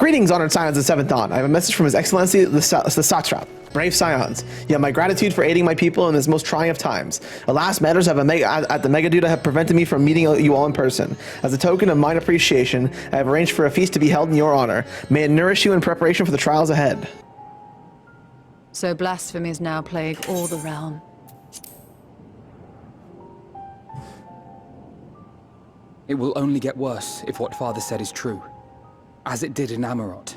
Greetings, honored scions of Seventh Dawn. I have a message from His Excellency, the Satrap. Brave scions, you have my gratitude for aiding my people in this most trying of times. Alas, matters at the Megaduta have prevented me from meeting you all in person. As a token of mine appreciation, I have arranged for a feast to be held in your honor. May it nourish you in preparation for the trials ahead. So blasphemies now plague all the realm. It will only get worse if what Father said is true, as it did in Amarot.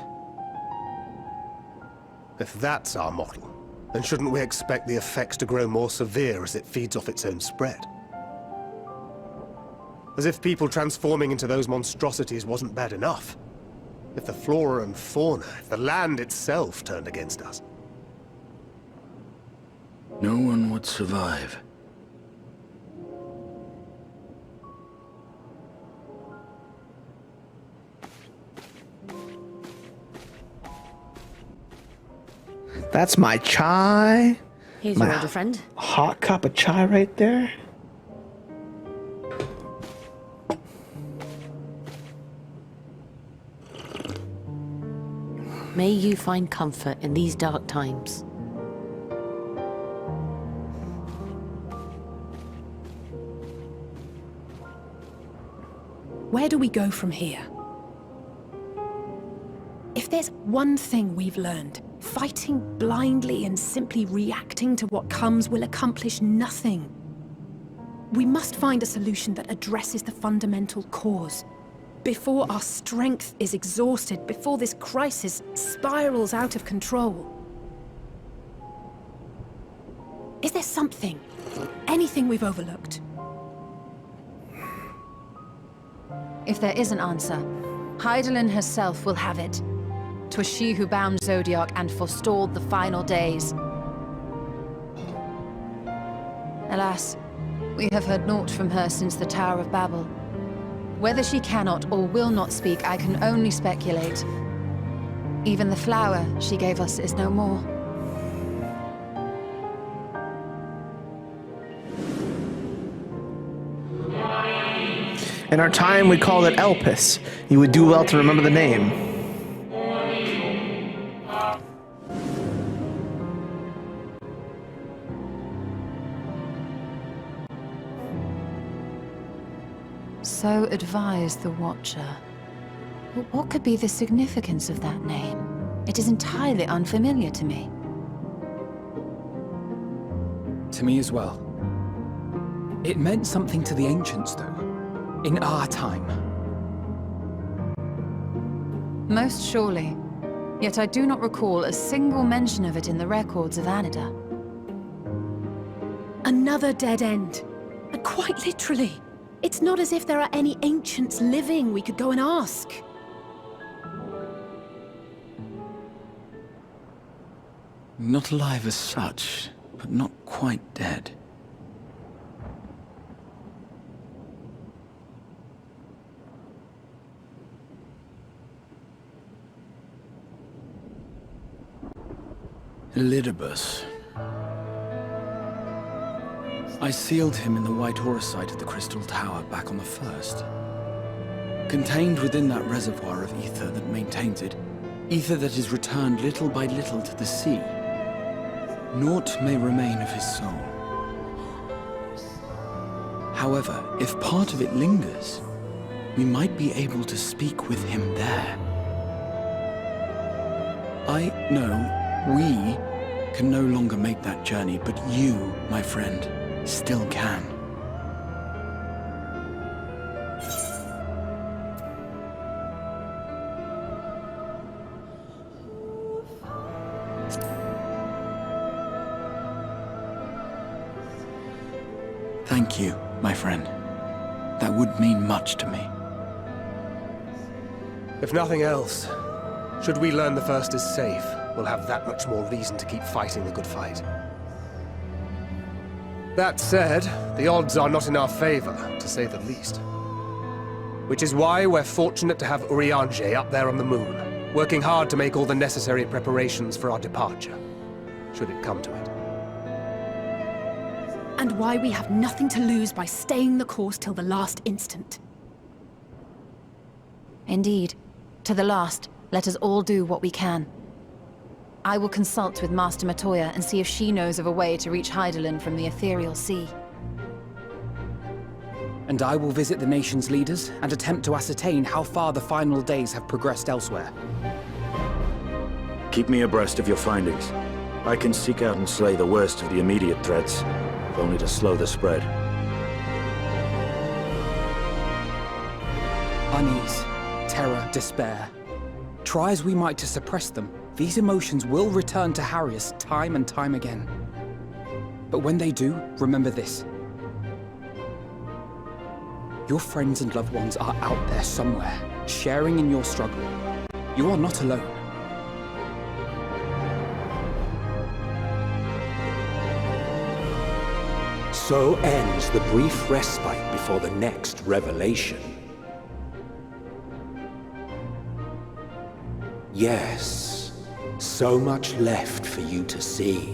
If that's our model, then shouldn't we expect the effects to grow more severe as it feeds off its own spread? As if people transforming into those monstrosities wasn't bad enough. If the flora and fauna, if the land itself turned against us. No one would survive. That's my chai. Here's your older friend. Hot cup of chai right there. May you find comfort in these dark times. Where do we go from here? If there's one thing we've learned, fighting blindly and simply reacting to what comes will accomplish nothing. We must find a solution that addresses the fundamental cause. Before our strength is exhausted, before this crisis spirals out of control. Is there something, anything we've overlooked? If there is an answer, Hydaelyn herself will have it. 'Twas she who bound Zodiark and forestalled the final days. Alas, we have heard naught from her since the Tower of Babel. Whether she cannot or will not speak, I can only speculate. Even the flower she gave us is no more. In our time, we called it ELPIS. You would do well to remember the name. So advised the Watcher. But what could be the significance of that name? It is entirely unfamiliar to me. To me as well. It meant something to the ancients, though. In our time. Most surely. Yet I do not recall a single mention of it in the records of Anida. Another dead end. And quite literally. It's not as if there are any ancients living we could go and ask. Not alive as such, but not quite dead. Elidibus. I sealed him in the white aurosite of the Crystal Tower back on the first. Contained within that reservoir of ether that maintains it, ether that is returned little by little to the sea, naught may remain of his soul. However, if part of it lingers, we might be able to speak with him there. We can no longer make that journey, but you, my friend, still can. Thank you, my friend. That would mean much to me. If nothing else, should we learn the First is safe, we'll have that much more reason to keep fighting the good fight. That said, the odds are not in our favor, to say the least. Which is why we're fortunate to have Urianger up there on the moon, working hard to make all the necessary preparations for our departure, should it come to it. And why we have nothing to lose by staying the course till the last instant. Indeed, to the last, Let us all do what we can. I will consult with Master Matoya and see if she knows of a way to reach Hydaelyn from the ethereal sea. And I will visit the nation's leaders and attempt to ascertain how far the final days have progressed elsewhere. Keep me abreast of your findings. I can seek out and slay the worst of the immediate threats, if only to slow the spread. Unease, terror, despair. Try as we might to suppress them, these emotions will return to harry us time and time again. But when they do, remember this. Your friends and loved ones are out there somewhere, sharing in your struggle. You are not alone. So ends the brief respite before the next revelation. Yes, so much left for you to see.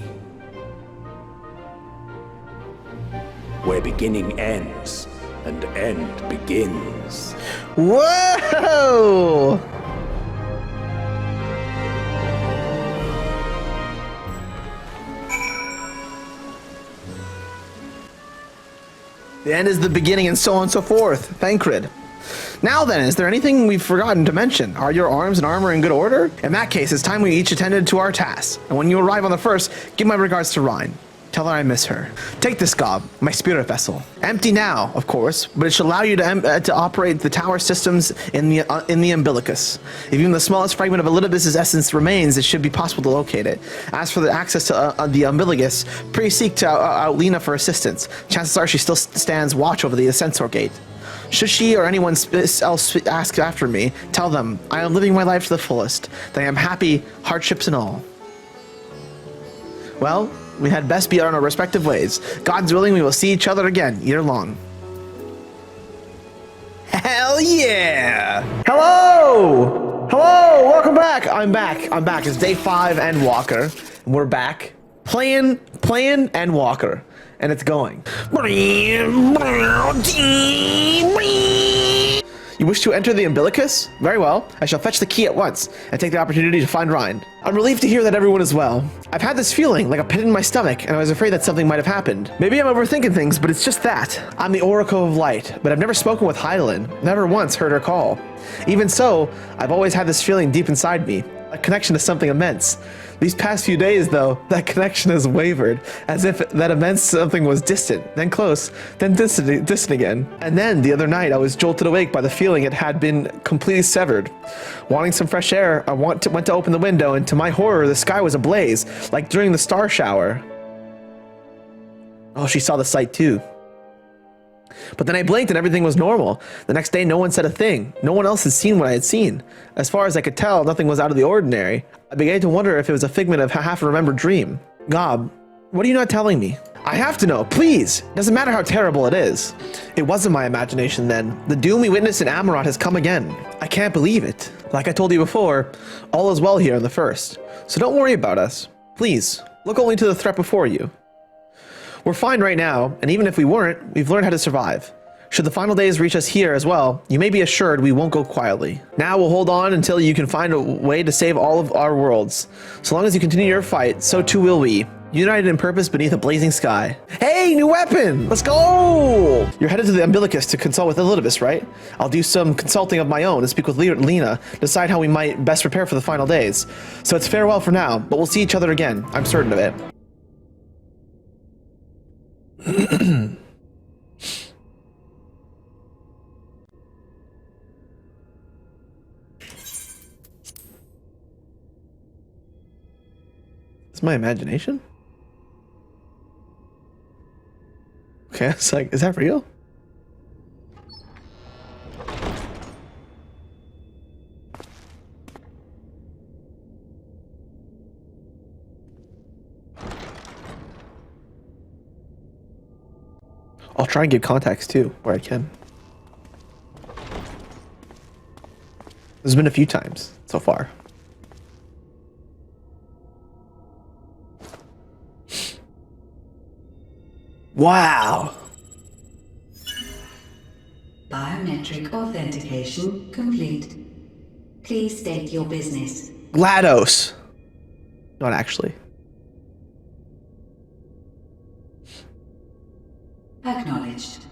Where beginning ends, and end begins. Whoa! The end is the beginning, and so on and so forth. Thancred. Now then, is there anything we've forgotten to mention? Are your arms and armor in good order? In that case, it's time we each attended to our tasks. And when you arrive on the first, give my regards to Ryne. Tell her I miss her. Take this gob, my spirit vessel. Empty now, of course, but it should allow you to operate the tower systems in the umbilicus. If even the smallest fragment of Elipis' essence remains, it should be possible to locate it. As for the access to the umbilicus, please seek to out Lyna for assistance. Chances are she still stands watch over the ascensor gate. Should she or anyone else ask after me, tell them I am living my life to the fullest, that I am happy, hardships and all. Well, we had best be on our respective ways. God's willing, we will see each other again, year long. Hell yeah! Hello! Hello! Welcome back! I'm back. It's day 5 and Walker. We're back. Playing and Walker. And it's going. You wish to enter the umbilicus? Very well. I shall fetch the key at once and take the opportunity to find Ryne. I'm relieved to hear that everyone is well. I've had this feeling, like a pit in my stomach, and I was afraid that something might have happened. Maybe I'm overthinking things, but it's just that. I'm the Oracle of Light, but I've never spoken with Hydaelyn, never once heard her call. Even so, I've always had this feeling deep inside me, a connection to something immense. These past few days, though, that connection has wavered, as if that immense something was distant, then close, then distant again. And then, the other night, I was jolted awake by the feeling it had been completely severed. Wanting some fresh air, I went to open the window, and to my horror, the sky was ablaze, like during the star shower. Oh, she saw the sight too. But then I blinked and everything was normal. The next day, no one said a thing. No one else had seen what I had seen. As far as I could tell, nothing was out of the ordinary. I began to wonder if it was a figment of a half-remembered dream. Gob, what are you not telling me? I have to know, please! Doesn't matter how terrible it is. It wasn't my imagination then. The doom we witnessed in Amaurot has come again. I can't believe it. Like I told you before, all is well here in the first. So don't worry about us. Please, look only to the threat before you. We're fine right now, and even if we weren't, we've learned how to survive. Should the final days reach us here as well, you may be assured we won't go quietly. Now we'll hold on until you can find a way to save all of our worlds. So long as you continue your fight, so too will we. United in purpose beneath a blazing sky. Hey, new weapon! Let's go! You're headed to the umbilicus to consult with Elipis, right? I'll do some consulting of my own and speak with Lyna, decide how we might best prepare for the final days. So it's farewell for now, but we'll see each other again. I'm certain of it. Is my imagination? Okay, it's like, is that real? I'll try and give context too, where I can. There's been a few times so far. Wow! Biometric authentication complete. Please state your business. GLaDOS. Not actually. Acknowledged.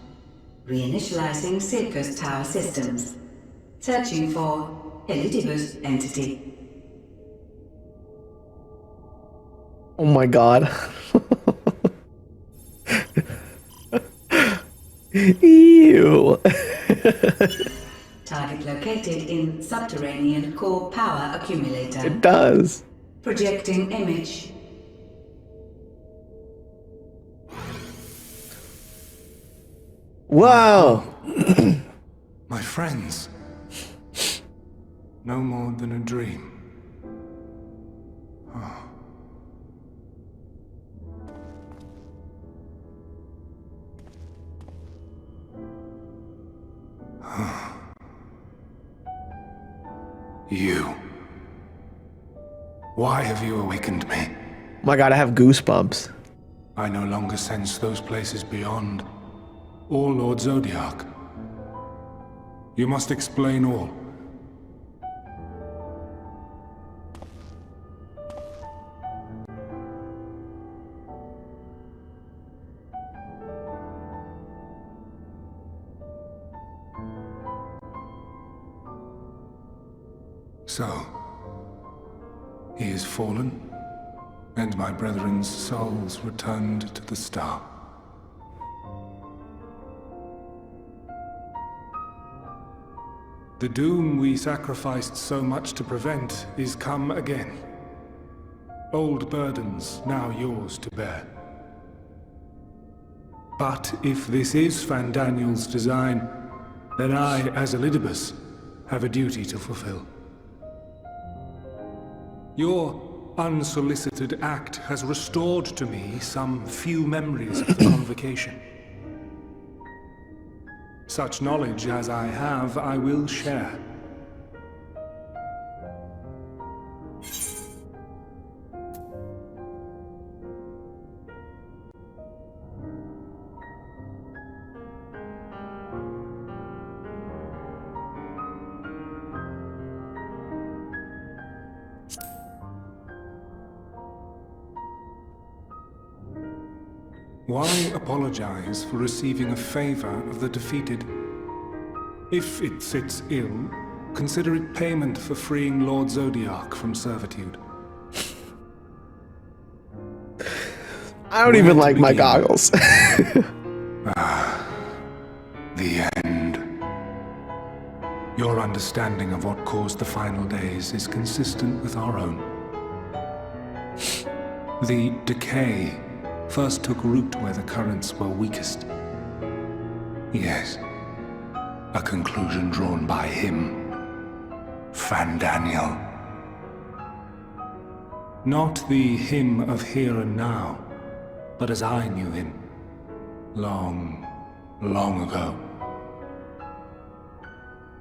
Reinitializing Circus Tower systems. Searching for Elidibus entity. Oh my god. Ew. Target located in subterranean core power accumulator. It does. Projecting image. Wow. My friends. No more than a dream. Oh. You. Why have you awakened me? Oh my god, I have goosebumps. I no longer sense those places beyond, or Lord Zodiark. You must explain all. So, he is fallen, and my brethren's souls returned to the star. The doom we sacrificed so much to prevent is come again. Old burdens now yours to bear. But if this is Fandaniel's design, then I, as Elidibus, have a duty to fulfill. Your unsolicited act has restored to me some few memories of the convocation. Such knowledge as I have, I will share. Why apologize for receiving a favor of the defeated? If it sits ill, consider it payment for freeing Lord Zodiark from servitude. I don't even like my goggles. The end. Your understanding of what caused the final days is consistent with our own. The decay first took root where the currents were weakest. Yes, a conclusion drawn by him, Fandaniel. Not the him of here and now, but as I knew him, long, long ago.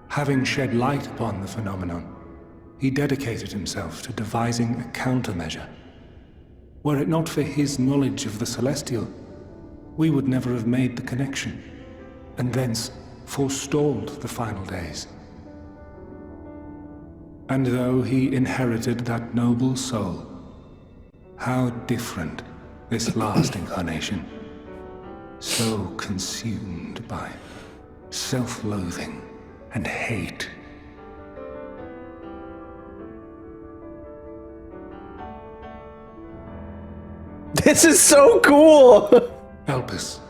Having shed light upon the phenomenon, he dedicated himself to devising a countermeasure. Were it not for his knowledge of the Celestial, we would never have made the connection, and thence forestalled the final days. And though he inherited that noble soul, how different this last incarnation, so consumed by self-loathing and hate. This is so cool! ELPIS.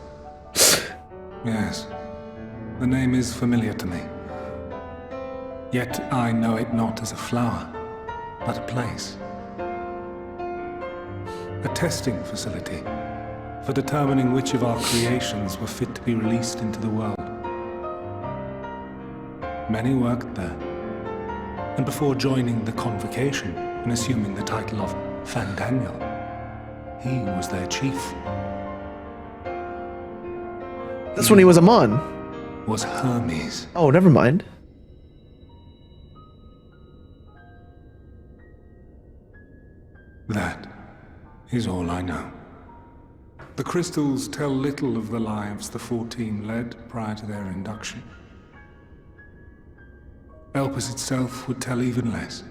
Yes, the name is familiar to me. Yet I know it not as a flower, but a place. A testing facility for determining which of our creations were fit to be released into the world. Many worked there, and before joining the convocation and assuming the title of Fandaniel, he was their chief. That's when he was a Mon. Was Hermes. Oh, never mind. That is all I know. The crystals tell little of the lives the 14 led prior to their induction. ELPIS itself would tell even less.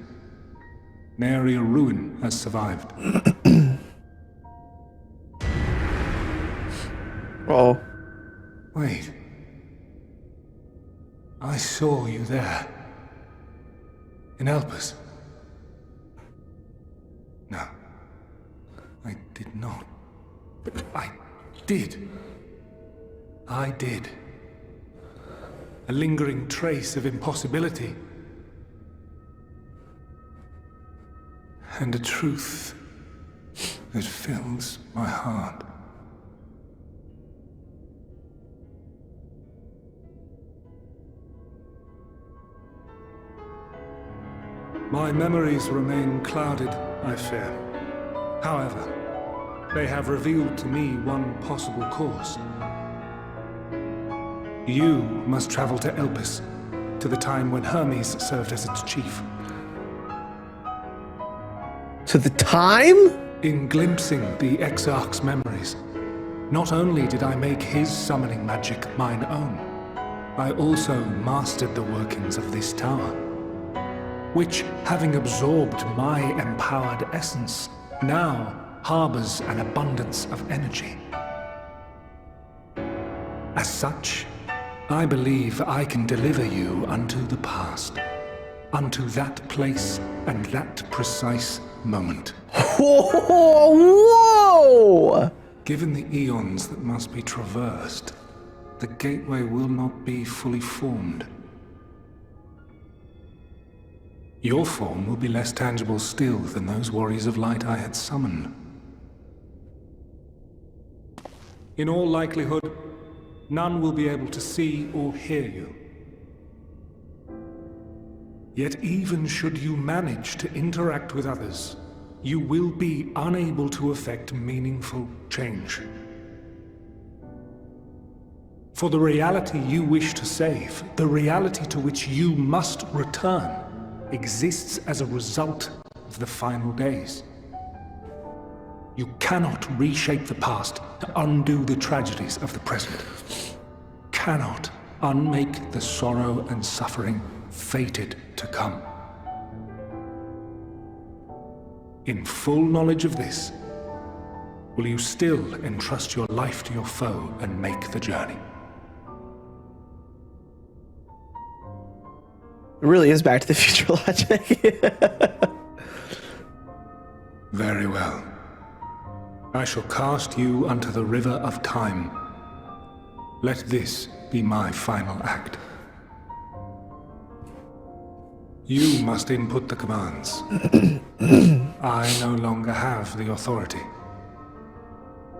Nary a ruin has survived. Oh. Wait. I saw you there. In ELPIS. No. I did not. But I did. I did. A lingering trace of impossibility. And a truth that fills my heart. My memories remain clouded, I fear. However, they have revealed to me one possible course. You must travel to ELPIS, to the time when Hermes served as its chief. To the time? In glimpsing the Exarch's memories, not only did I make his summoning magic mine own, I also mastered the workings of this tower, which, having absorbed my empowered essence, now harbors an abundance of energy. As such, I believe I can deliver you unto the past, unto that place and that precise moment. Whoa! Given the eons that must be traversed, the gateway will not be fully formed. Your form will be less tangible still than those warriors of light I had summoned. In all likelihood, none will be able to see or hear you. Yet even should you manage to interact with others, you will be unable to effect meaningful change. For the reality you wish to save, the reality to which you must return, exists as a result of the final days. You cannot reshape the past to undo the tragedies of the present. Cannot unmake the sorrow and suffering fated to come. In full knowledge of this, will you still entrust your life to your foe and make the journey? It really is Back to the Future logic. Very well. I shall cast you unto the river of time. Let this be my final act. You must input the commands. I no longer have the authority.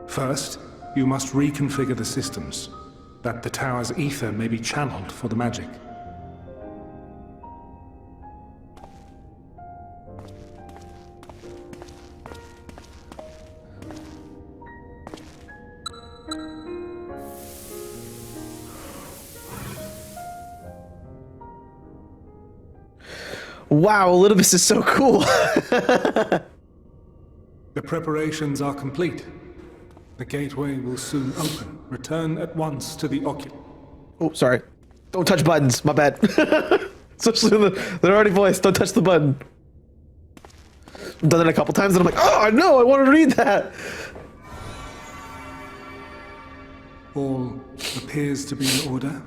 First, you must reconfigure the systems, that the tower's ether may be channeled for the magic. Wow, Elidibus is so cool. The preparations are complete. The gateway will soon open. Return at once to the occupant. Oh, sorry. Don't touch buttons. My bad. Especially they're already voiced. Don't touch the button. I've done it a couple times and I'm like, oh no, I wanted to read that. All appears to be in order.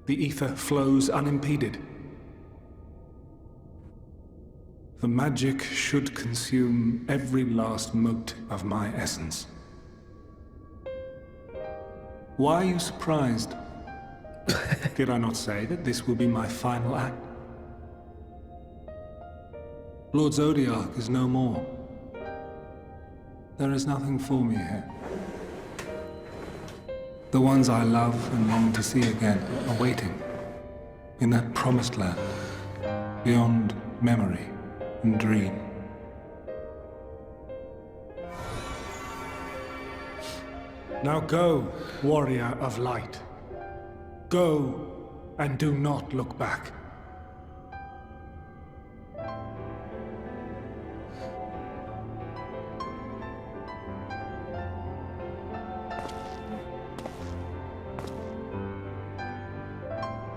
The ether flows unimpeded. The magic should consume every last mote of my essence. Why are you surprised? Did I not say that this will be my final act? Lord Zodiark is no more. There is nothing for me here. The ones I love and long to see again are waiting in that promised land, beyond memory and dream. Now go, warrior of light. Go, and do not look back.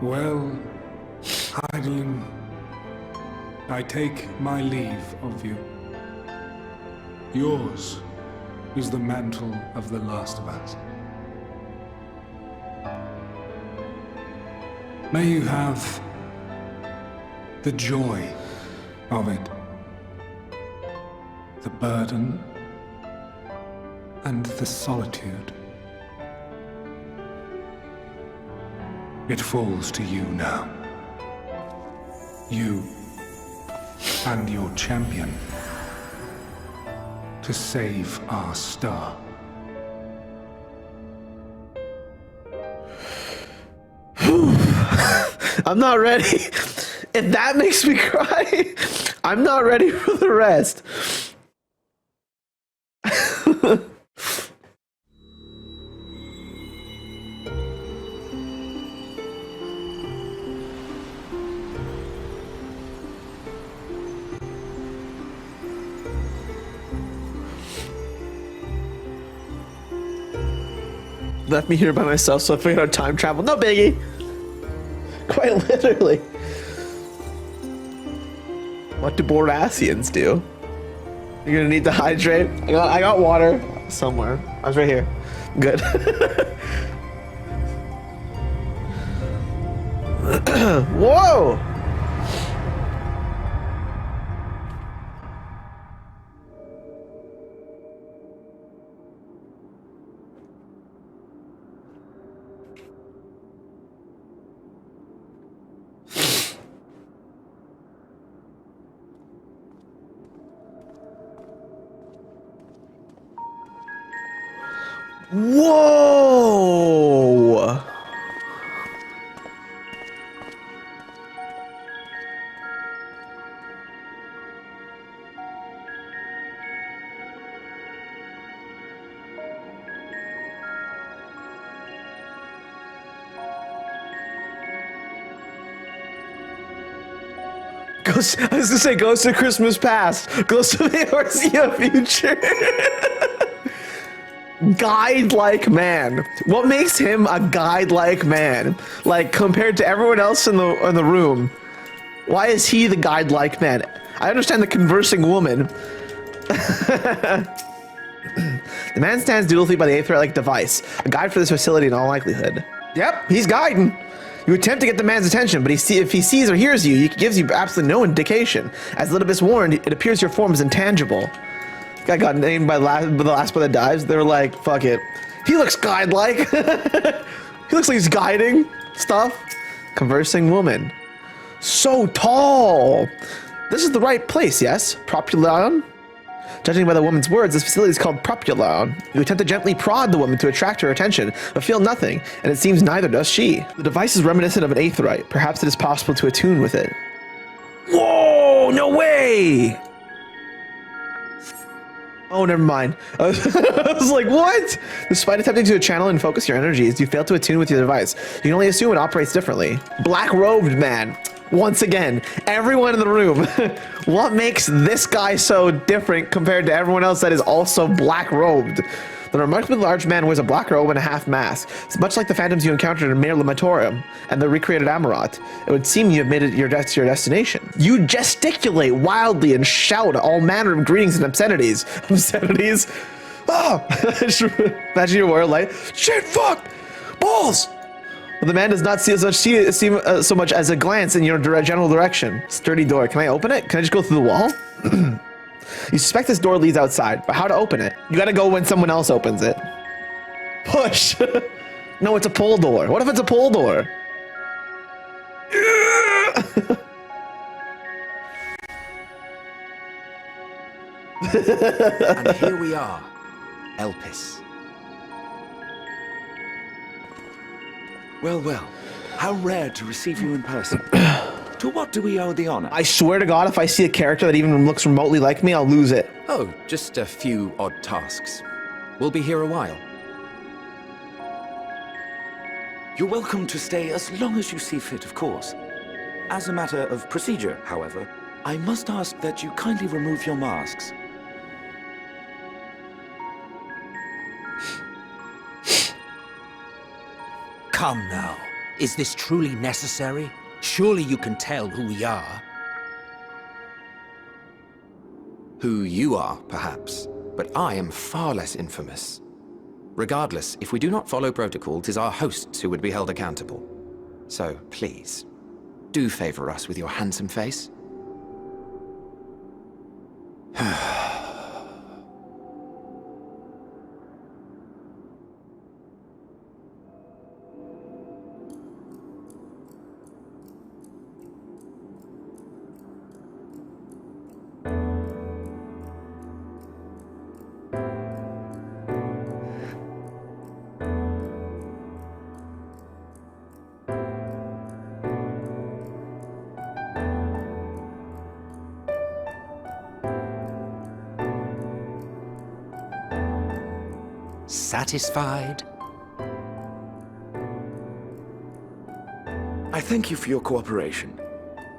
Well, Hydaelyn, I take my leave of you. Yours is the mantle of the last of us. May you have the joy of it, the burden, and the solitude. It falls to you now. You and your champion to save our star. I'm not ready. If that makes me cry, I'm not ready for the rest. Left me here by myself, so I figured out time travel. No biggie. Quite literally. What do Borassians do? You're gonna need to hydrate. I got water somewhere. I was right here. Good. Whoa! Whoa! Ghost, I was gonna say Ghost of Christmas Past, Ghost of Eorzea Future. Guide-like man. What makes him a guide-like man? Like, compared to everyone else in the room, why is he the guide-like man? I understand the conversing woman. The man stands dutifully by the Aether-like device, a guide for this facility in all likelihood. Yep, he's guiding. You attempt to get the man's attention, but if he sees or hears you, he gives you absolutely no indication. As Elipis warned, it appears your form is intangible. Guy got named by the last one that dives. They were like, fuck it. He looks guide-like. He looks like he's guiding stuff. Conversing woman. So tall. This is the right place, yes? Propulon? Judging by the woman's words, this facility is called Propulon. You attempt to gently prod the woman to attract her attention, but feel nothing, and it seems neither does she. The device is reminiscent of an Aetherite. Perhaps it is possible to attune with it. Whoa, no way! Oh, never mind. I was like, what? Despite attempting to channel and focus your energies, you fail to attune with your device. You can only assume it operates differently. Black-robed man. Once again, everyone in the room. What makes this guy so different compared to everyone else that is also black-robed? The remarkably large man wears a black robe and a half mask. It's much like the phantoms you encountered in Mir Lamatorium and the recreated Amarat. It would seem you have made it your destination. You gesticulate wildly and shout all manner of greetings and obscenities. Obscenities? Oh! Imagine your royal light. Shit, fuck! Balls! But the man does not see so much as a glance in your general direction. Sturdy door. Can I open it? Can I just go through the wall? You suspect this door leads outside, but how to open it? You gotta go when someone else opens it. Push! No, it's a pull door. What if it's a pull door? And here we are, ELPIS. Well, well, how rare to receive you in person. To what do we owe the honor? I swear to God, if I see a character that even looks remotely like me, I'll lose it. Oh, just a few odd tasks. We'll be here a while. You're welcome to stay as long as you see fit, of course. As a matter of procedure, however, I must ask that you kindly remove your masks. Come now. Is this truly necessary? Surely you can tell who we are. Who you are, perhaps, but I am far less infamous. Regardless, if we do not follow protocol, 'tis our hosts who would be held accountable. So, please, do favor us with your handsome face. Satisfied? I thank you for your cooperation.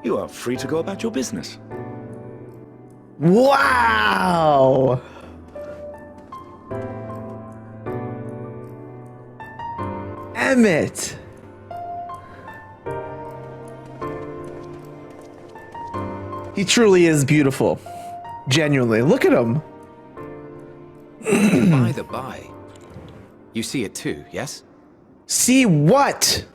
You are free to go about your business. Wow! Emmett! He truly is beautiful. Genuinely. Look at him. By the by, you see it too, yes? See what?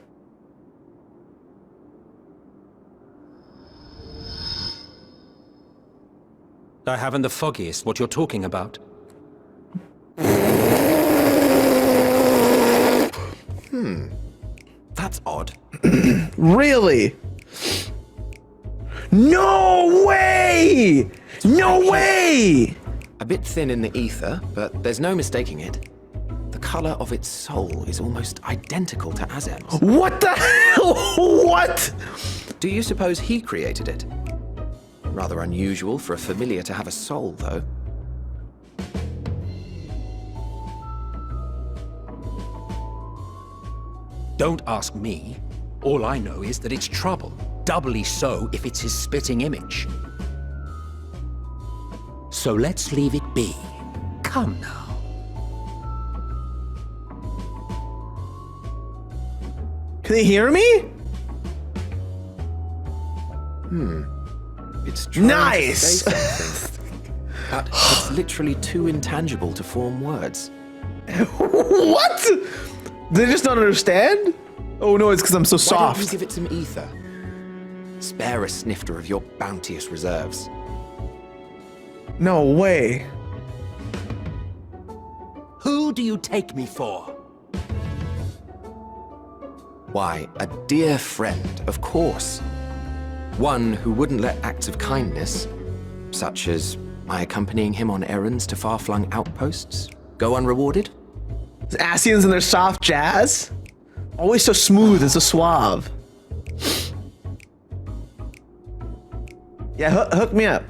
I haven't the foggiest what you're talking about. That's odd. Really? No way! No way! A bit thin in the ether, but there's no mistaking it. The color of its soul is almost identical to Azem's. What the hell? What? Do you suppose he created it? Rather unusual for a familiar to have a soul, though. Don't ask me. All I know is that it's trouble. Doubly so if it's his spitting image. So let's leave it be. Come now. Can they hear me? It's trying Nice! to say something, but it's literally too intangible to form words. What? They just don't understand? Oh no, it's because I'm so Why don't you soft. give it some ether? Spare a snifter of your bounteous reserves. No way. Who do you take me for? Why, a dear friend, of course. One who wouldn't let acts of kindness, such as my accompanying him on errands to far-flung outposts, go unrewarded. Asians and their soft jazz? Always so smooth and so suave. Yeah, hook me up.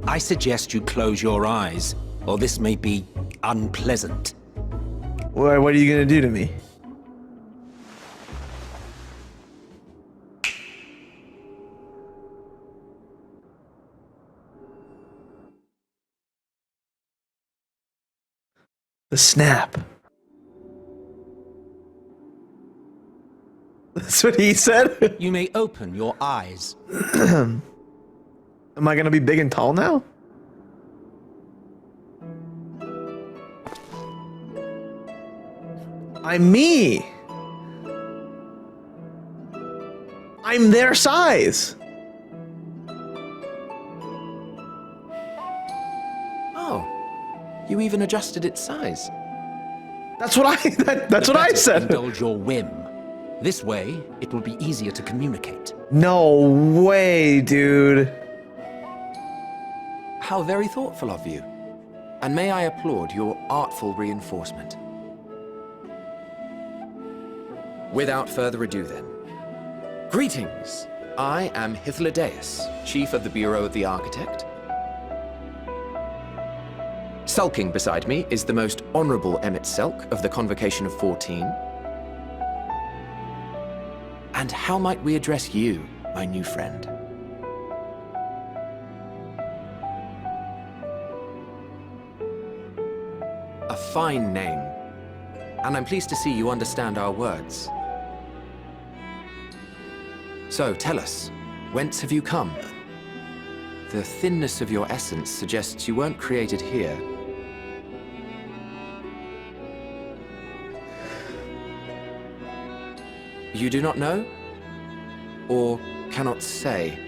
I suggest you close your eyes, or this may be unpleasant. What are you gonna do to me? The snap. That's what he said? You may open your eyes. Am I gonna be big and tall now? I'm me. I'm their size. Oh, you even adjusted its size. That's what that's what I said. Indulge your whim. This way, it will be easier to communicate. No way, dude. How very thoughtful of you. And may I applaud your artful reinforcement. Without further ado then. Greetings! I am Hydaelyn, Chief of the Bureau of the Architect. Sulking beside me is the most honorable Emmett Selk of the Convocation of 14. And how might we address you, my new friend? A fine name. and I'm pleased to see you understand our words. So, tell us, whence have you come? The thinness of your essence suggests you weren't created here. You do not know? Or cannot say?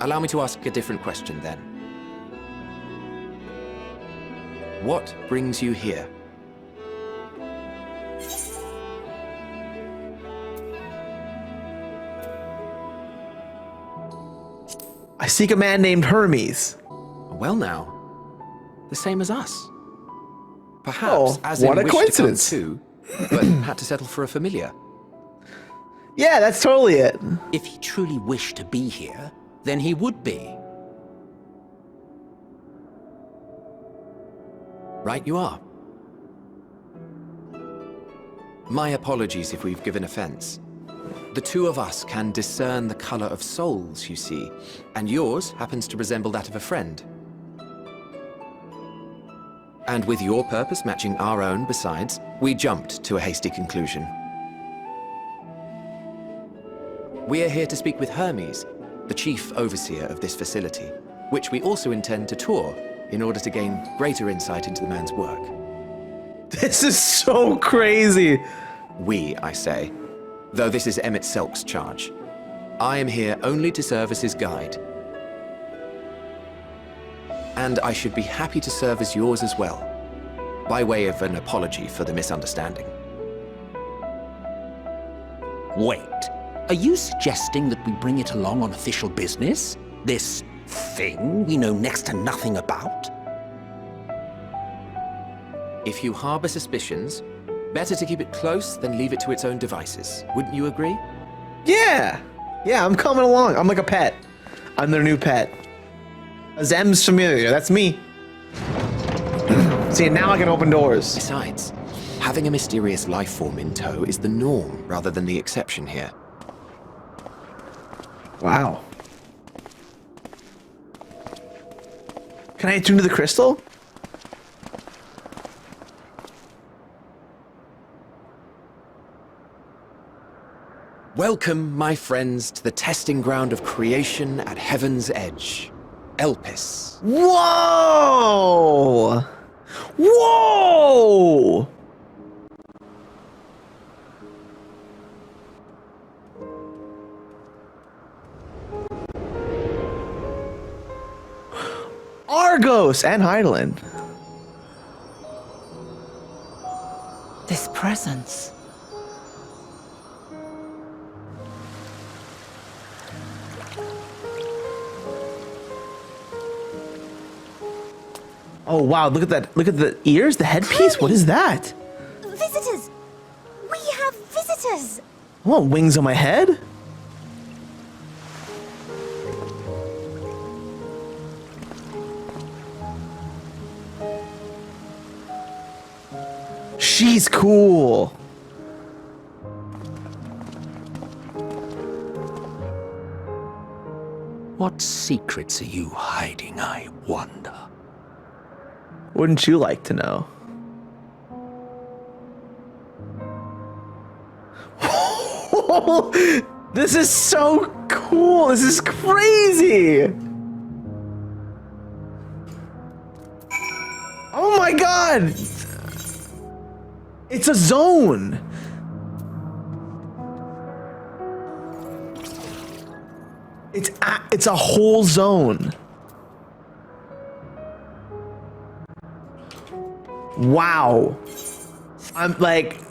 Allow me to ask a different question then. What brings you here? I seek a man named Hermes. Well now, the same as us. Perhaps, as what in a wished to come coincidence. too, but had to settle for a familiar. Yeah, that's totally it. If he truly wished to be here, then he would be. Right you are. My apologies if we've given offense. The two of us can discern the color of souls, you see, and yours happens to resemble that of a friend. And with your purpose matching our own besides, we jumped to a hasty conclusion. We are here to speak with Hermes, the chief overseer of this facility, which we also intend to tour in order to gain greater insight into the man's work. This is so crazy. We, I say, though this is Emmett Selk's charge. I am here only to serve as his guide. And I should be happy to serve as yours as well, by way of an apology for the misunderstanding. Wait, are you suggesting that we bring it along on official business? This thing we know next to nothing about? If you harbor suspicions, better to keep it close than leave it to its own devices. Wouldn't you agree? Yeah. Yeah, I'm coming along. I'm like a pet. I'm their new pet. A Zem's familiar. That's me. See, now I can open doors. Besides, having a mysterious life form in tow is the norm rather than the exception here. Wow. Can I attune to the crystal? Welcome, my friends, to the testing ground of creation at Heaven's Edge. ELPIS. Whoa! Whoa! Argos and Hydaelyn. This presence. Oh wow, look at that. Look at the ears, the headpiece. What is that? Visitors! We have visitors! I want wings on my head. She's cool. What secrets are you hiding, I wonder? Wouldn't you like to know? This is so cool. This is crazy. Oh my god. It's a zone. It's a whole zone. Wow. I'm like,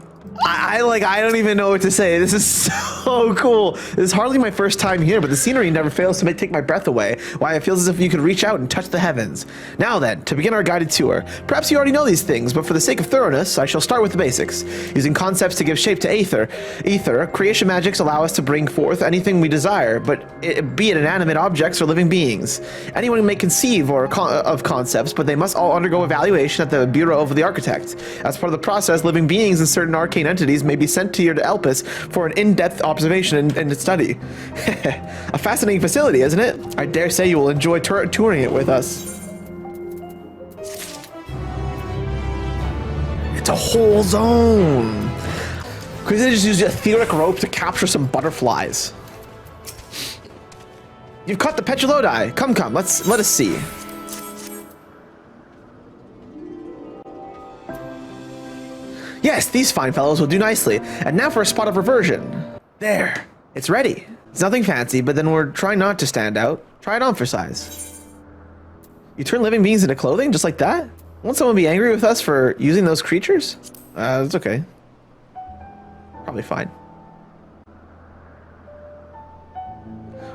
I don't even know what to say. This is so cool. This is hardly my first time here, but the scenery never fails to take my breath away. Why, it feels as if you could reach out and touch the heavens. Now then, to begin our guided tour. Perhaps you already know these things, but for the sake of thoroughness, I shall start with the basics. Using concepts to give shape to ether, creation magics allow us to bring forth anything we desire, but be it inanimate objects or living beings. Anyone may conceive of concepts, but they must all undergo evaluation at the Bureau of the Architect. As part of the process, living beings and certain arcane entities may be sent here to ELPIS for an in-depth observation and study. A fascinating facility, isn't it? I dare say you will enjoy touring it with us. it's a whole zone. Could they just use the etheric rope to capture some butterflies? You've caught the Petulodi. Come, let us see. Yes, these fine fellows will do nicely. And now for a spot of reversion. There, it's ready. It's nothing fancy, but then we're trying not to stand out. Try it on for size. You turn living beings into clothing just like that? Won't someone be angry with us for using those creatures? It's okay. Probably fine.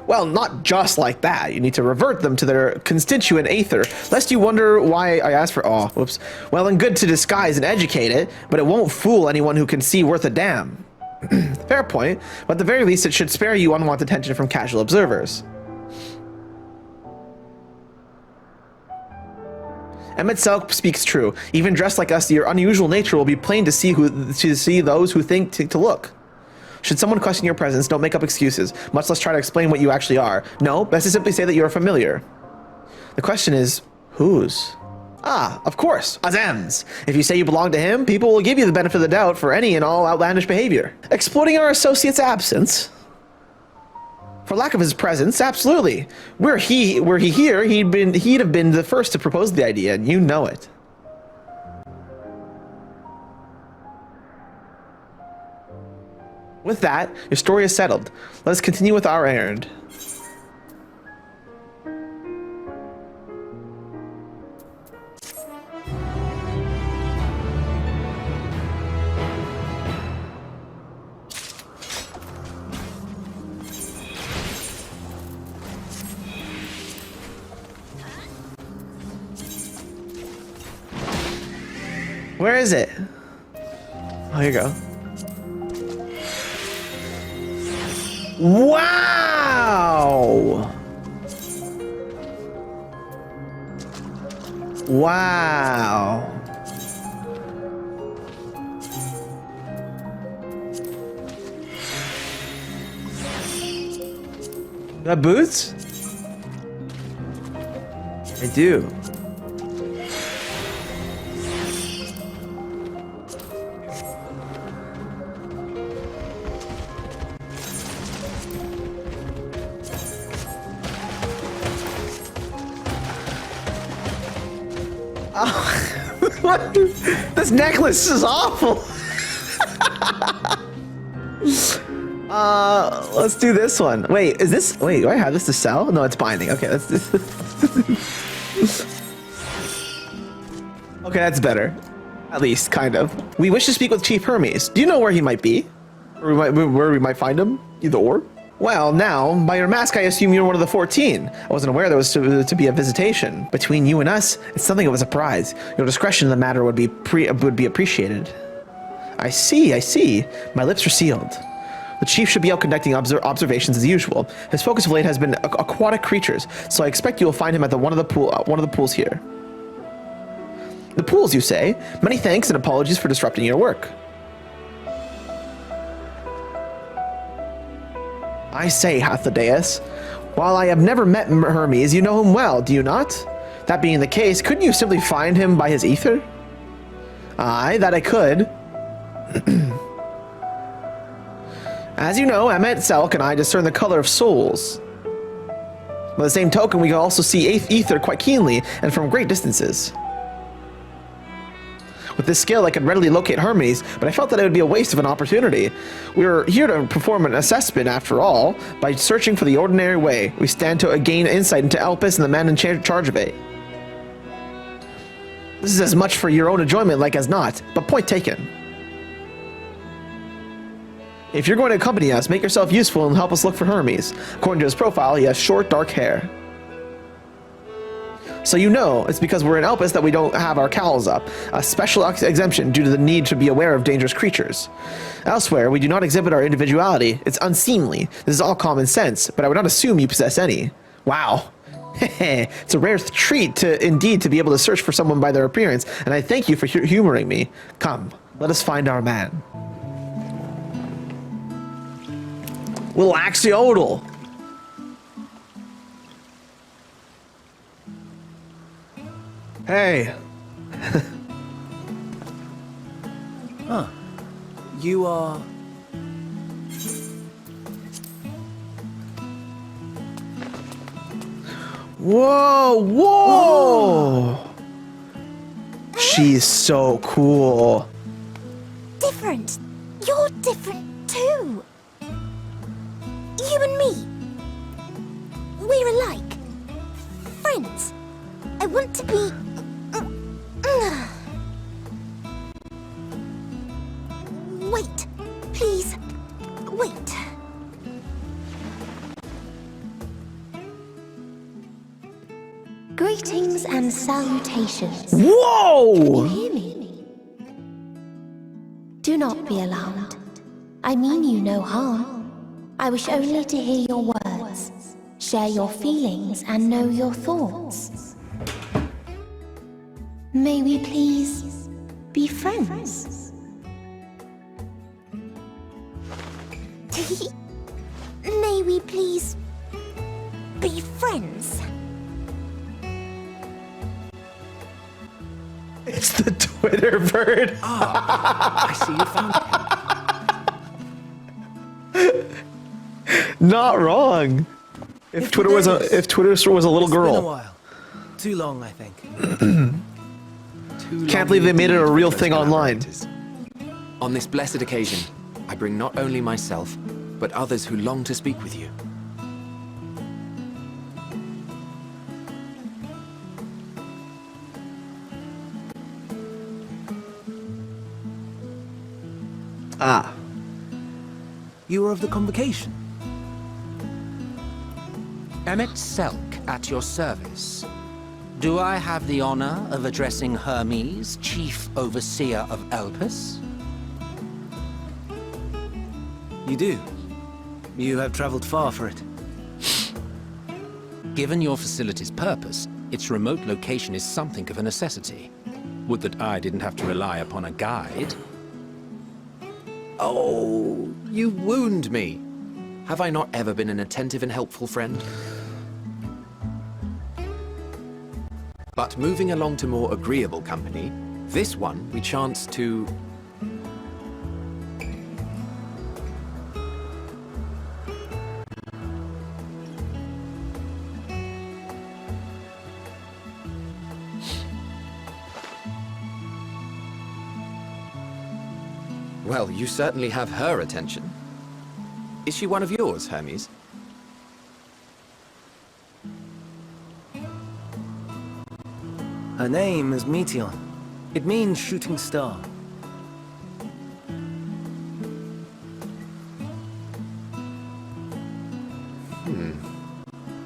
Well, not just like that. You need to revert them to their constituent aether, lest you wonder why I asked for— oh, whoops. Well and good to disguise and educate it, but it won't fool anyone who can see worth a damn. Fair point, but at the very least it should spare you unwanted attention from casual observers. Emmett Selk speaks true. Even dressed like us, your unusual nature will be plain to see those who think to look. Should someone question your presence, don't make up excuses, much less try to explain what you actually are. No, best to simply say that you're familiar. The question is, whose? Ah, of course, Azem's. If you say you belong to him, people will give you the benefit of the doubt for any and all outlandish behavior. Exploiting our associate's absence? For lack of his presence, absolutely. Were he here, he'd have been the first to propose the idea, and you know it. With that, your story is settled. Let us continue with our errand. Where is it? Oh, here you go. Wow! Wow. Got boots? I do. What? This necklace is awful. Let's do this one. Wait, is this— wait, do I have this to sell? No, it's binding. Okay, let's do okay, that's better. At least, kind of. We wish to speak with Chief Hermes. Do you know where he might be? Or where we might find him? Either or? Well, now, by your mask, I assume you're one of the 14. I wasn't aware there was to be a visitation. Between you and us, it's something of a surprise. Your discretion in the matter would be appreciated. I see. My lips are sealed. The chief should be out conducting observations as usual. His focus of late has been aquatic creatures, so I expect you will find him at one of the pools here. The pools, you say? Many thanks and apologies for disrupting your work. I say, Hydaelyn, while I have never met Hermes, you know him well, do you not? That being the case, couldn't you simply find him by his ether? Aye, that I could. As you know, Emmett, Selk, and I discern the color of souls. By the same token, we can also see ether quite keenly and from great distances. With this skill, I could readily locate Hermes, but I felt that it would be a waste of an opportunity. We're here to perform an assessment, after all. By searching for the ordinary way, we stand to gain insight into ELPIS and the man in charge of it. This is as much for your own enjoyment like as not, but point taken. If you're going to accompany us, make yourself useful and help us look for Hermes. According to his profile, he has short, dark hair. So you know, it's because we're in ELPIS that we don't have our cowls up, a special exemption due to the need to be aware of dangerous creatures. Elsewhere, we do not exhibit our individuality. It's unseemly. This is all common sense, but I would not assume you possess any. Wow. It's a rare treat indeed to be able to search for someone by their appearance, and I thank you for humoring me. Come, let us find our man. Little Axiodal. Hey. Ah, you are... Whoa, whoa! She's so cool. Different. You're different too. You and me. We're alike. Friends. I want to be... Wait. Please. Wait. Greetings and salutations. Whoa! Can you hear me? Do not be alarmed. I mean you no harm. I wish only to hear your words, share your feelings, and know your thoughts. May we please be friends? May we please be friends? It's the Twitter bird. I see you found it. Not wrong. If Twitter was a little It's girl. been a while. Too long, I think. Can't believe they made it a real thing online. On this blessed occasion, I bring not only myself, but others who long to speak with you. Ah. You were of the convocation. Emmett Selk at your service. Do I have the honor of addressing Hermes, Chief Overseer of ELPIS? You do. You have traveled far for it. Given your facility's purpose, its remote location is something of a necessity. Would that I didn't have to rely upon a guide. Oh, you wound me. Have I not ever been an attentive and helpful friend? But moving along to more agreeable company, this one we chance to... Well, you certainly have her attention. Is she one of yours, Hermes? Her name is Meteon. It means shooting star.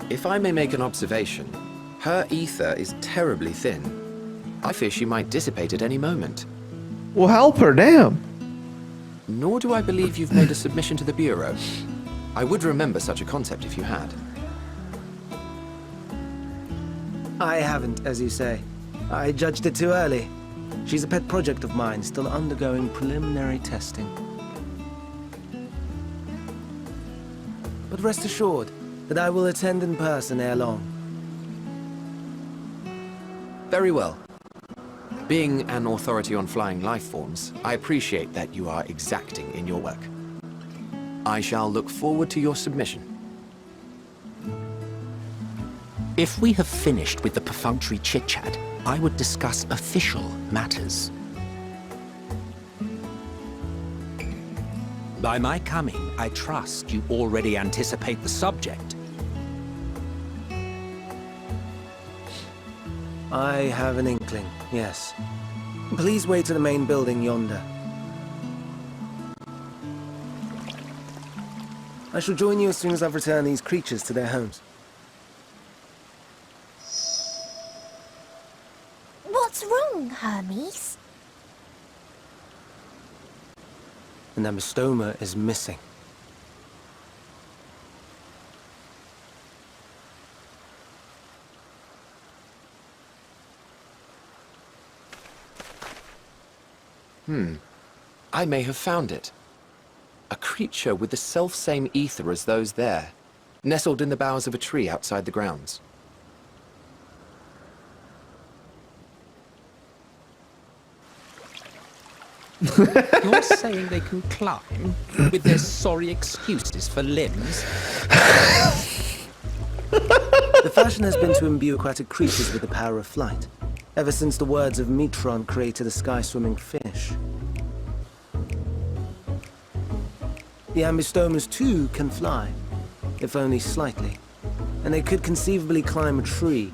If I may make an observation, her ether is terribly thin. I fear she might dissipate at any moment. Well, help her, damn. Nor do I believe you've made a submission to the Bureau. I would remember such a concept if you had. I haven't, as you say. I judged it too early. She's a pet project of mine, still undergoing preliminary testing. But rest assured that I will attend in person ere long. Very well. Being an authority on flying life forms, I appreciate that you are exacting in your work. I shall look forward to your submission. If we have finished with the perfunctory chit-chat, I would discuss official matters. By my coming, I trust you already anticipate the subject. I have an inkling, yes. Please wait in the main building yonder. I shall join you as soon as I've returned these creatures to their homes. What's wrong, Hermes? An amystoma is missing. I may have found it. A creature with the self-same ether as those there, nestled in the boughs of a tree outside the grounds. You're saying they can climb with their sorry excuses for limbs? The fashion has been to imbue aquatic creatures with the power of flight, ever since the words of Mitron created a sky-swimming fish. The Ambistomas too can fly, if only slightly, and they could conceivably climb a tree.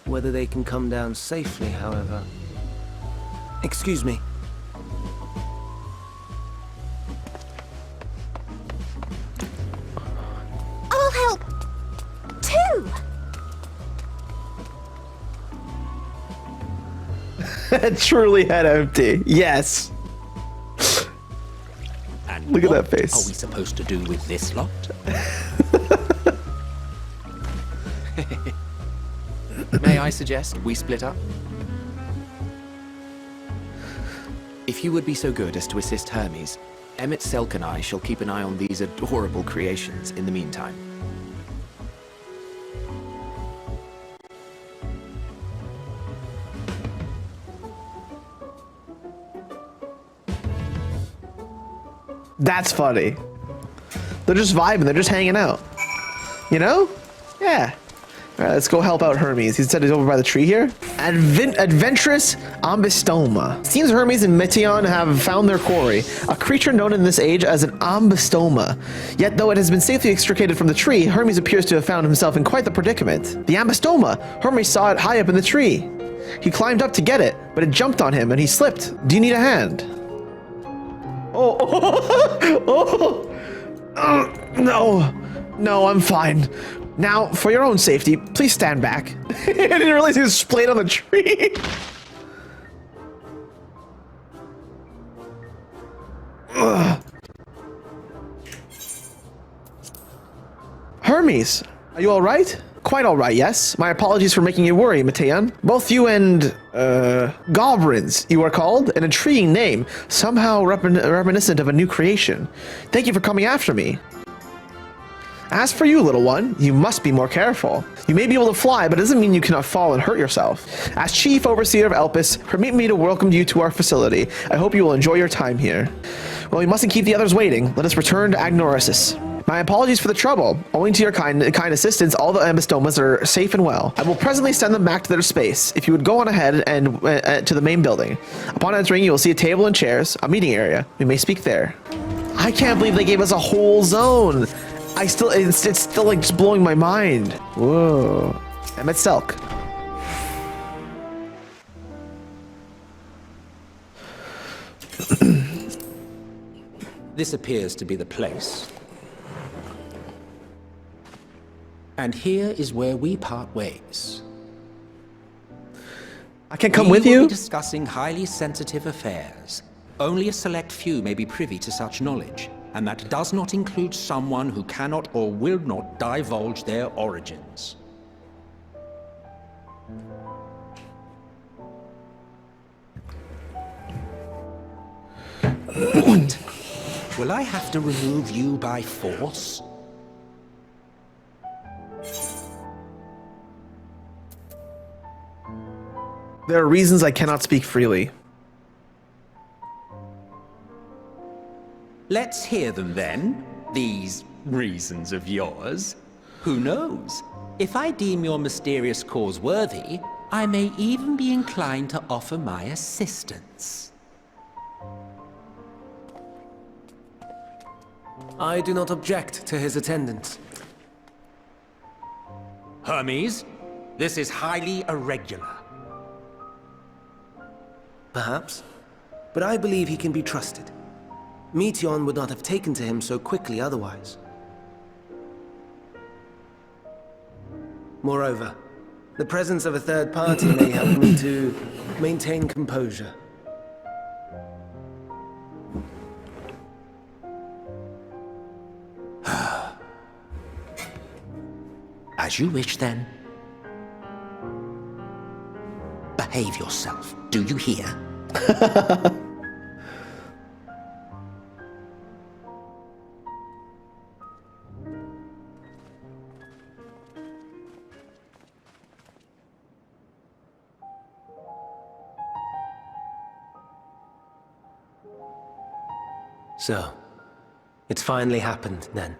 Whether they can come down safely, however... Excuse me. I'll help, too! Truly head empty. Yes. And look at what that face. are we supposed to do with this lot? May I suggest we split up? If you would be so good as to assist Hermes, Emmett Selk and I shall keep an eye on these adorable creations in the meantime. That's funny. They're just vibing. They're just hanging out. You know? Yeah. All right, let's go help out Hermes. He said he's over by the tree here. Adventurous Ambistoma. Seems Hermes and Meteion have found their quarry, a creature known in this age as an Ambistoma. Yet though it has been safely extricated from the tree, Hermes appears to have found himself in quite the predicament. The Ambistoma! Hermes saw it high up in the tree. He climbed up to get it, but it jumped on him and he slipped. Do you need a hand? No. No, I'm fine. Now, for your own safety, please stand back. I didn't realize he was splayed on the tree. Hermes, are you all right? Quite all right, yes. My apologies for making you worry, Meteion. Both you and, Goblins, you are called. An intriguing name, somehow reminiscent of a new creation. Thank you for coming after me. As for you, little one, you must be more careful. You may be able to fly, but it doesn't mean you cannot fall and hurt yourself. As Chief Overseer of ELPIS, permit me to welcome you to our facility. I hope you will enjoy your time here. Well, we mustn't keep the others waiting. Let us return to Agnorisis. My apologies for the trouble. Owing to your kind assistance, all the Ambistomas are safe and well. I will presently send them back to their space. If you would go on ahead and to the main building. Upon entering, you will see a table and chairs, a meeting area. We may speak there. I can't believe they gave us a whole zone. It's still like just blowing my mind. Whoa. Emmett Selk. This appears to be the place. And here is where we part ways. I can come with you? We will be discussing highly sensitive affairs. Only a select few may be privy to such knowledge, and that does not include someone who cannot or will not divulge their origins. What? Will I have to remove you by force? There are reasons I cannot speak freely. Let's hear them then, these reasons of yours. Who knows? If I deem your mysterious cause worthy, I may even be inclined to offer my assistance. I do not object to his attendance. Hermes, this is highly irregular. Perhaps, but I believe he can be trusted. Meteion would not have taken to him so quickly otherwise. Moreover, the presence of a third party may help me to maintain composure. As you wish, then. Behave yourself, do you hear? So, it's finally happened, then.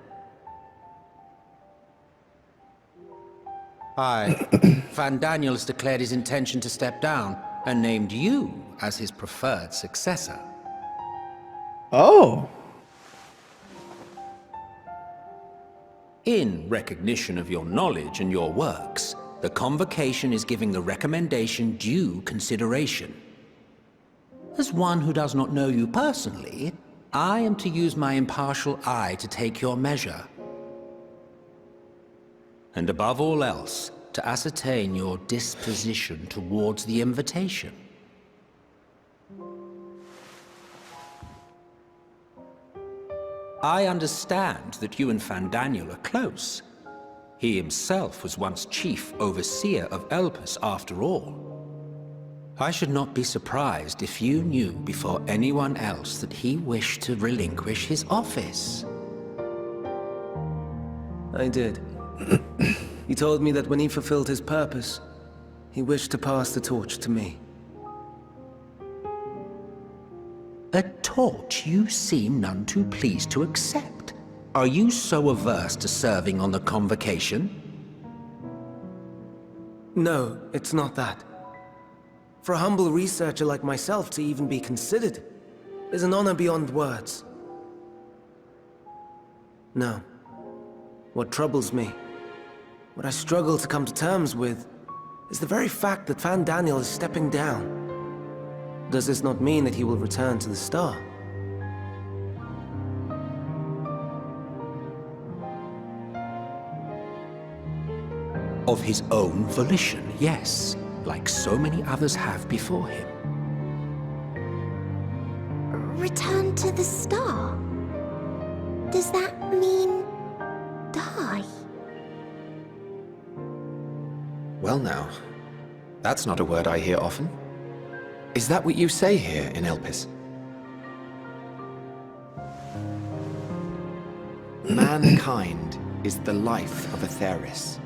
Van Daniels declared his intention to step down and named you as his preferred successor. Oh. In recognition of your knowledge and your works, the Convocation is giving the recommendation due consideration. As one who does not know you personally, I am to use my impartial eye to take your measure. And above all else, to ascertain your disposition towards the invitation. I understand that you and Van Daniel are close. He himself was once chief overseer of ELPIS after all. I should not be surprised if you knew before anyone else that he wished to relinquish his office. I did. He told me that when he fulfilled his purpose, he wished to pass the torch to me. A torch you seem none too pleased to accept. Are you so averse to serving on the Convocation? No, it's not that. For a humble researcher like myself to even be considered is an honor beyond words. No. What troubles me, what I struggle to come to terms with, is the very fact that Van Daniel is stepping down. Does this not mean that he will return to the Star? Of his own volition, yes, like so many others have before him. Return to the Star? Does that mean die? Well now, that's not a word I hear often. Is that what you say here in ELPIS? Mankind is the life of Etheirys.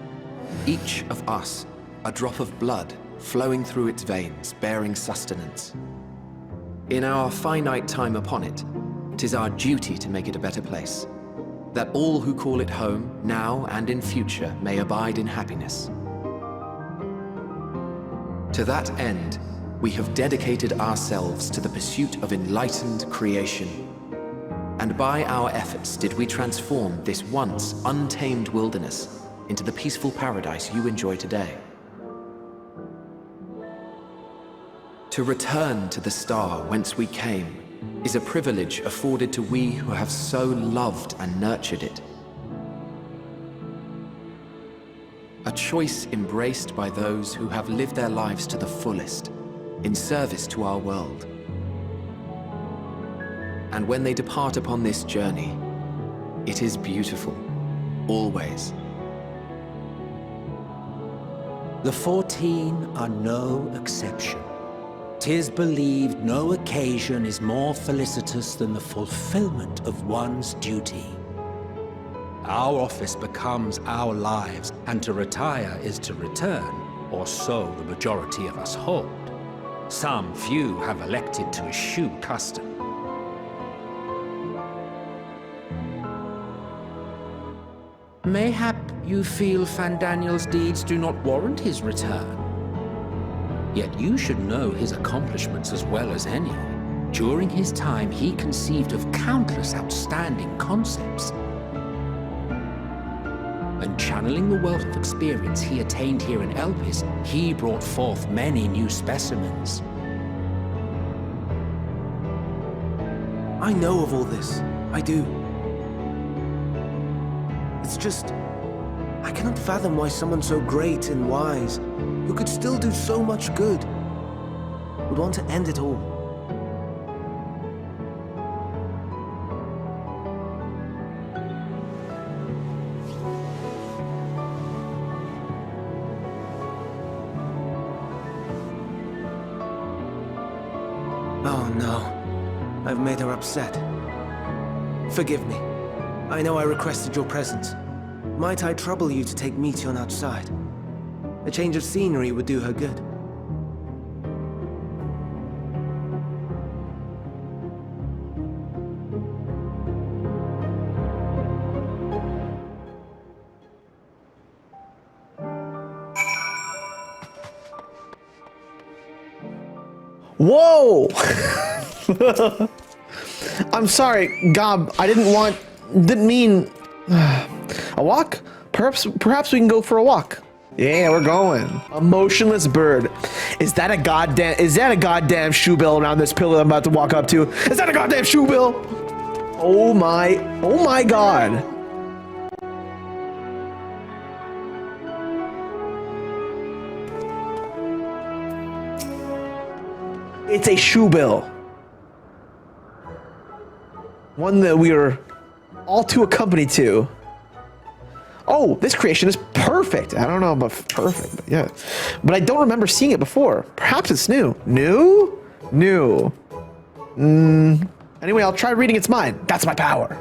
Each of us, a drop of blood flowing through its veins, bearing sustenance. In our finite time upon it, 'tis our duty to make it a better place, that all who call it home, now and in future, may abide in happiness. To that end, we have dedicated ourselves to the pursuit of enlightened creation. And by our efforts did we transform this once untamed wilderness into the peaceful paradise you enjoy today. To return to the star whence we came is a privilege afforded to we who have so loved and nurtured it. A choice embraced by those who have lived their lives to the fullest, in service to our world. And when they depart upon this journey, it is beautiful, always. The 14 are no exception. 'Tis believed no occasion is more felicitous than the fulfillment of one's duty. Our office becomes our lives, and to retire is to return, or so the majority of us hold. Some few have elected to eschew custom. Mayhap you feel Van Daniel's deeds do not warrant his return. Yet you should know his accomplishments as well as any. During his time, he conceived of countless outstanding concepts. And channeling the wealth of experience he attained here in ELPIS, he brought forth many new specimens. I know of all this. I do. It's just, I cannot fathom why someone so great and wise, who could still do so much good, would want to end it all. Oh no, I've made her upset. Forgive me. I know I requested your presence. Might I trouble you to take Meteon outside? A change of scenery would do her good. Whoa! I'm sorry, Gob. I didn't mean a walk. Perhaps we can go for a walk. Yeah, we're going. A motionless bird. Is that a goddamn shoe bill around this pillar I'm about to walk up to? Is that a goddamn shoe bill? Oh my god. It's a shoe bill. One that we are all too accompanied to. Oh, this creation is perfect. I don't know about perfect, but yeah. But I don't remember seeing it before. Perhaps it's new. New? New. Anyway, I'll try reading its mind. That's my power.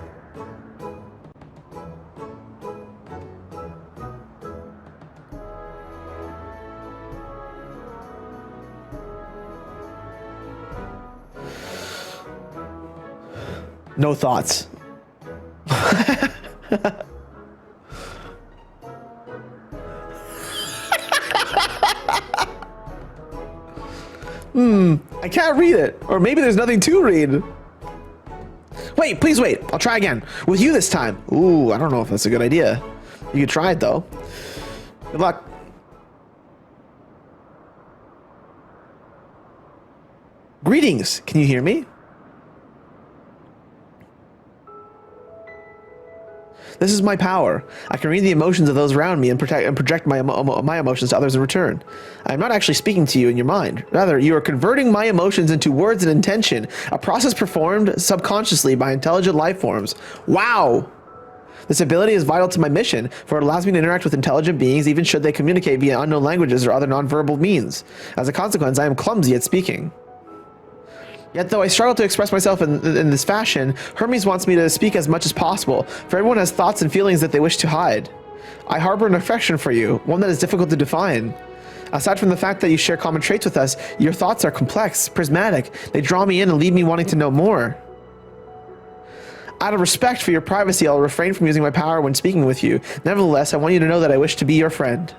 No thoughts. I can't read it. Or maybe there's nothing to read. Wait, please wait. I'll try again. With you this time. Ooh, I don't know if that's a good idea. You could try it though. Good luck. Greetings. Can you hear me? This is my power. I can read the emotions of those around me and project my emotions to others in return. I am not actually speaking to you in your mind. Rather, you are converting my emotions into words and intention, a process performed subconsciously by intelligent life forms. Wow! This ability is vital to my mission, for it allows me to interact with intelligent beings even should they communicate via unknown languages or other nonverbal means. As a consequence, I am clumsy at speaking. Yet though I struggle to express myself in this fashion, Hermes wants me to speak as much as possible, for everyone has thoughts and feelings that they wish to hide. I harbor an affection for you, one that is difficult to define. Aside from the fact that you share common traits with us, your thoughts are complex, prismatic. They draw me in and leave me wanting to know more. Out of respect for your privacy, I'll refrain from using my power when speaking with you. Nevertheless, I want you to know that I wish to be your friend.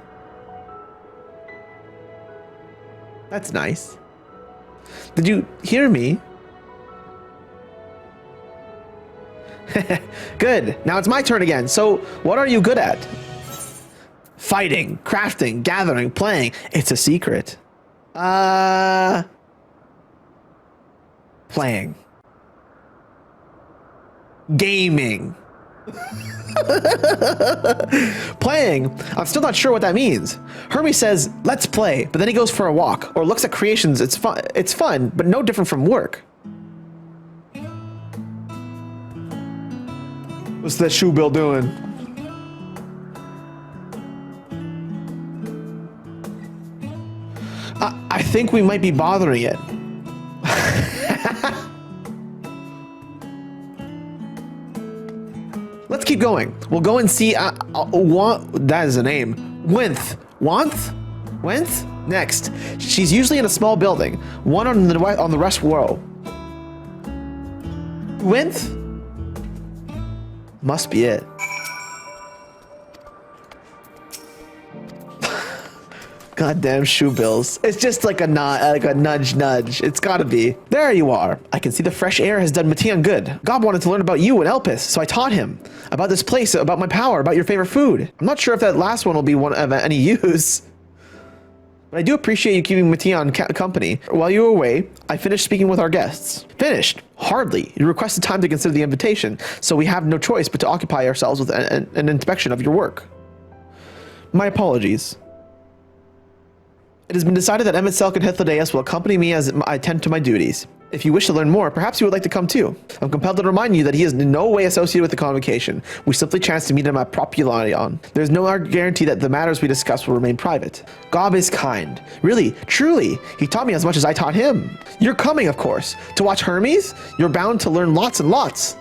That's nice. Did you hear me? Good. Now it's my turn again. So, what are you good at? Fighting, crafting, gathering, playing. It's a secret. Playing. Gaming. Playing. I'm still not sure what that means. Hermes says, let's play, but then he goes for a walk or looks at creations. It's fun, but no different from work. What's that shoe bill doing? I think we might be bothering it. Let's keep going. We'll go and see. That is a name. Winth. Wanth? Winth? Next. She's usually in a small building. One on the rest row. Winth? Must be it. Goddamn shoe bills. It's just like a nudge. It's gotta be. There you are. I can see the fresh air has done Mathian good. Gob wanted to learn about you and Elpis, so I taught him. About this place, about my power, about your favorite food. I'm not sure if that last one will be one of any use. But I do appreciate you keeping Mathian company. While you were away, I finished speaking with our guests. Finished? Hardly. You requested time to consider the invitation, so we have no choice but to occupy ourselves with an inspection of your work. My apologies. It has been decided that Emet-Selch and Hydaelyn will accompany me as I attend to my duties. If you wish to learn more, perhaps you would like to come too. I'm compelled to remind you that he is in no way associated with the convocation. We simply chanced to meet him at Propulsion. There's no guarantee that the matters we discuss will remain private. Gob is kind. Really, truly, he taught me as much as I taught him. You're coming, of course. To watch Hermes? You're bound to learn lots and lots.